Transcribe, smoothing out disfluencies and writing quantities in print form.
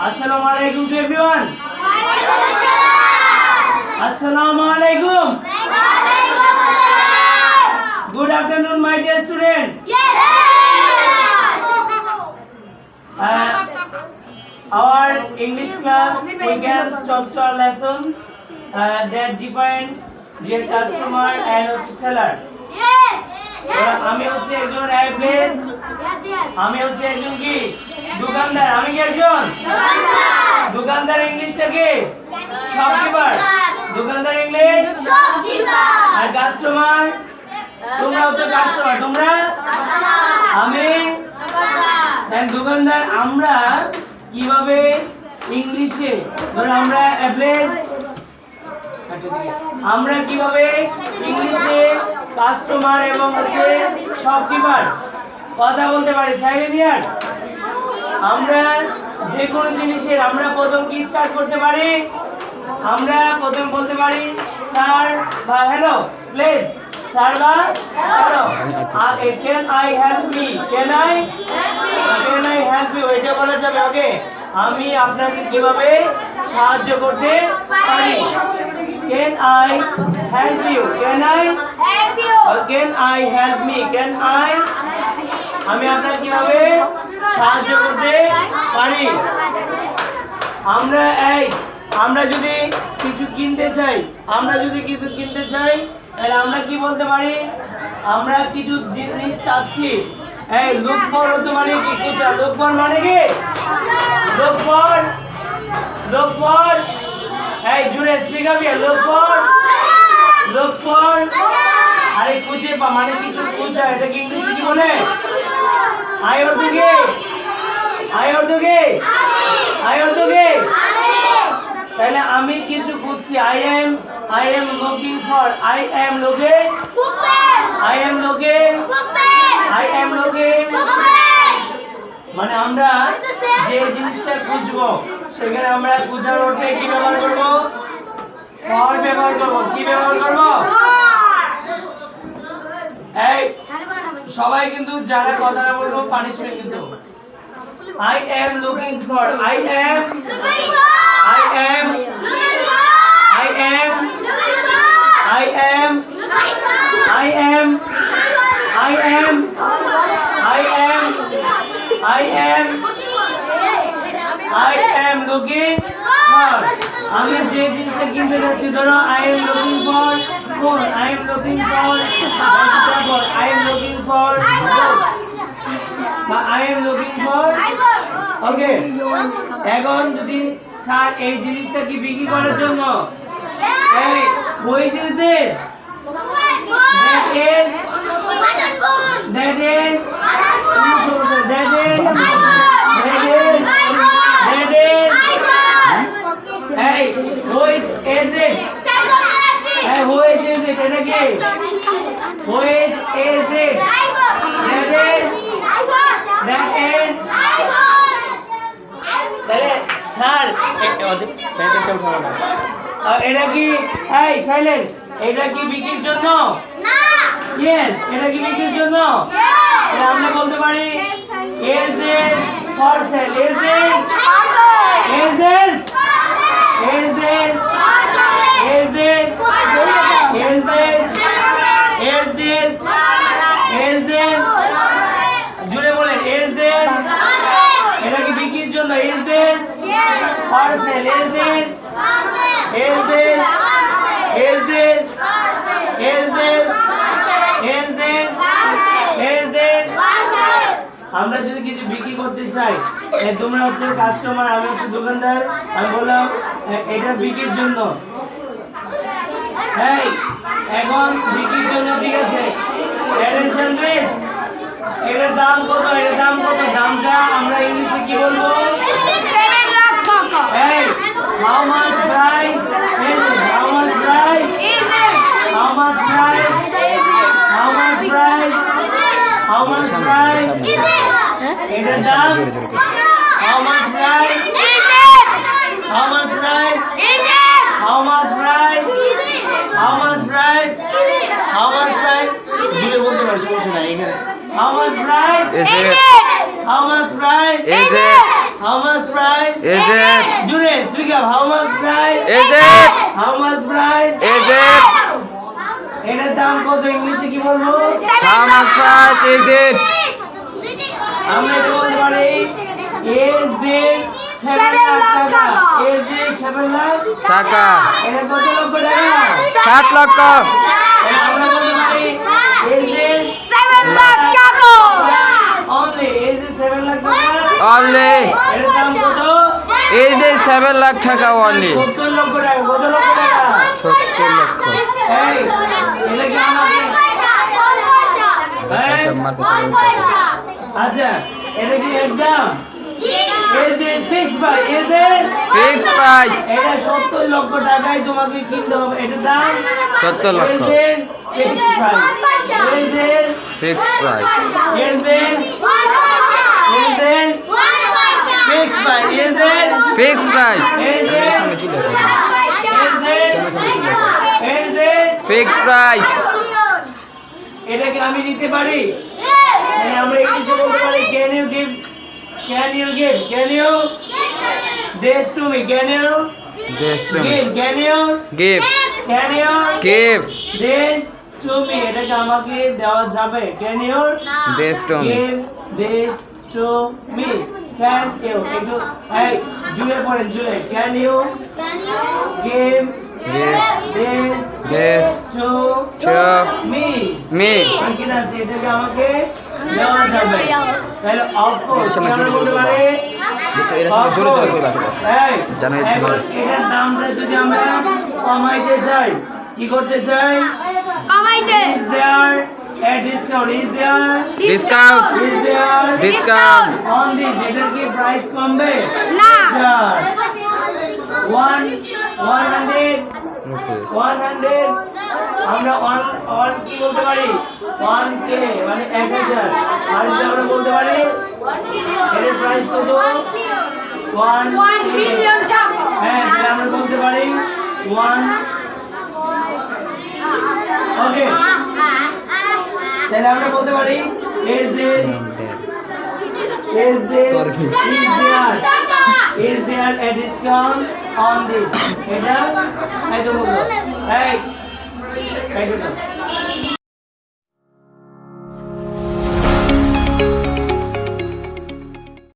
Assalamu alaikum to everyone. Assalamu alaikum. Good afternoon, my dear student. Our English class we can stop to our lesson that different dear customer and seller. আমি হচ্ছে একজন place, আমি হচ্ছে একজন কি দোকানদার। আমি কি একজন দোকানদার? ইংলিশটা কি? শপকিপার। দোকানদার ইংলিশ শপকিপার। আর কাস্টমার, তোমরা হচ্ছে কাস্টমার। তোমরা? আমি দোকানদার। আমরা কিভাবে ইংলিশে ধরো আমরা প্লেস, আমরা কিভাবে ইংলিশে কাস্টমার এবং হচ্ছে শপকিপার কথা বলতে পারি? সাইলেনিয়ার। আমরা যে কোনো জিনিসের আমরা প্রথম কি স্টার্ট করতে পারি? আমরা প্রথম বলতে পারি স্যার বা হ্যালো, প্লিজ স্যার বা হ্যালো। আর can I help me, can I help you, এটা বলা যাবে। ওকে, আমি আপনাকে কিভাবে সাহায্য করতে পারি? Can I help you? Can I help you? Or can I help me? Can I? আমি আপনাকে কিভাবে সাহায্য করতে পারি? আমরা যদি কিছু কিনতে চাই, তাহলে আমরা কি বলতে পারি? আমরা কিছু জিনিস চাচ্ছি। look for হতে মানে কি? কুচা। look for মানে কি? look for জুড়ে speak up here. look for আরে খুঁজে পা মানে কিছু খুঁজা। এটা কি ইংলিশে কি বলে? আই অর দুগে। তাহলে আমি কিছু খুঁজছি। I am looking for, I am looking মানে আমরা যে জিনিসটা খুঁজবো সেখানে আমরা খুঁজার অর্থে কি ব্যবহার করব? ফর ব্যবহার করব। কি ব্যবহার করব? এই সবাই কিন্তু যারা কথাটা বলবো পানিশমেন্ট কিন্তু। I am looking for, I am looking for, আমি যে জিনিসটা কিনতে যাচ্ছি, ধরো I am looking for phone, I am looking for vegetable, I am looking for books, বা I am looking for ওকে। এখন যদি স্যার এই জিনিসটা কি বিক্রি করার জন্য, এই who is this? That is hey, who is it? Hey, who is it? এটা কি? Who is it? That is তাহলে স্যার এটা কি? এই সাইলেন্ট। এটা কি বিক্রির জন্য? না। ইয়েস, এটা কি বিক্রির জন্য? আমরা বলতে পারি is this for sale? Is this জুড়ে বলেন is this? এটা কি বিক্রির জন্য? is this for sale? আমরা যদি কিছু বিক্রি করতে চাই, তোমরা হচ্ছে কাস্টমার, আমি হচ্ছে দোকানদার, আমি বললাম এটা বিক্রির জন্য। এখন বিক্রির জন্য, ঠিক আছে, অ্যাটেনশন প্লিজ। এটার দাম কত? দামটা আমরা ইংলিশে কি বলবো? how much price is it? How much price is it? এটার দাম how much price is it? জুড়ে বলতে পারি, সমস্যা নাই। এখানে how much price is it? How much price? Is it? জুড়ে speak up. How much price? Is it? How much price? Is it? এটার দাম কত ইংলিশে কি বলবো? How much price is it? আমরা এটা বলতে পারি is this 7 লাখ টাকা? Is this 7 লাখ টাকা। এটা কত লক্ষ টাকা? 7 লক্ষ। এটা আমরা বলতে পারি is this 7 লাখ টাকা। only is this 7 লাখ টাকা? Only. এর দাম কত? Is it 7 লাখ টাকা only? 70 লক্ষ টাকা। কত লক্ষ টাকা? 70 লক্ষ। এই এটা কি আমাকে এই, সব মারতে চলে। আচ্ছা এটা কি একদম এই যে ফিক্স প্রাইস এদের Fixed price এটা 70 লক্ষ টাকায় তোমাকে কিনতে হবে এটার দাম 70 লক্ষ। এদের ফিক্স প্রাইস এদের Fixed price এদের এদের ফিক্স প্রাইস এদের Fixed price এদের এদের Fixed price এটাকে আমি দিতে পারি হ্যাঁ আমরা ইংলিশে বলতে পারি can you give this to me can you This to me. give Give this to me এটাকে আমাকে দেওয়া যাবে can you this to me. give this to me can you একটু এই জুড়ে পড়েন জুড়ে can you give Give this this to to me me. ঠিক আছে এটাকে আমাকে দেওয়া যাবে তাহলে অফ কোর্স সময় আমরা জোরে বলতে বলতে পারি এর সময় জোরে জোরে করে বাঁচো। এই জানো এই এখন এটার দামটা যদি আমরা কমাইতে চাই কি করতে চাই কমাইতে is there a discount is there Discount Discount on this এটার কি প্রাইস কমবে না। স্যার 100 rupees 100 আমরা অন কি বলতে পারি 1k মানে 1000 আর যদি আমরা বলতে পারি এর প্রাইস কত 1 মিলিয়ন টাকা। হ্যাঁ তাহলে আমরা বলতে পারি 1 ওকে তাহলে আমরা বলতে পারি is this is there a discount on this এটা এই তো বলবো এই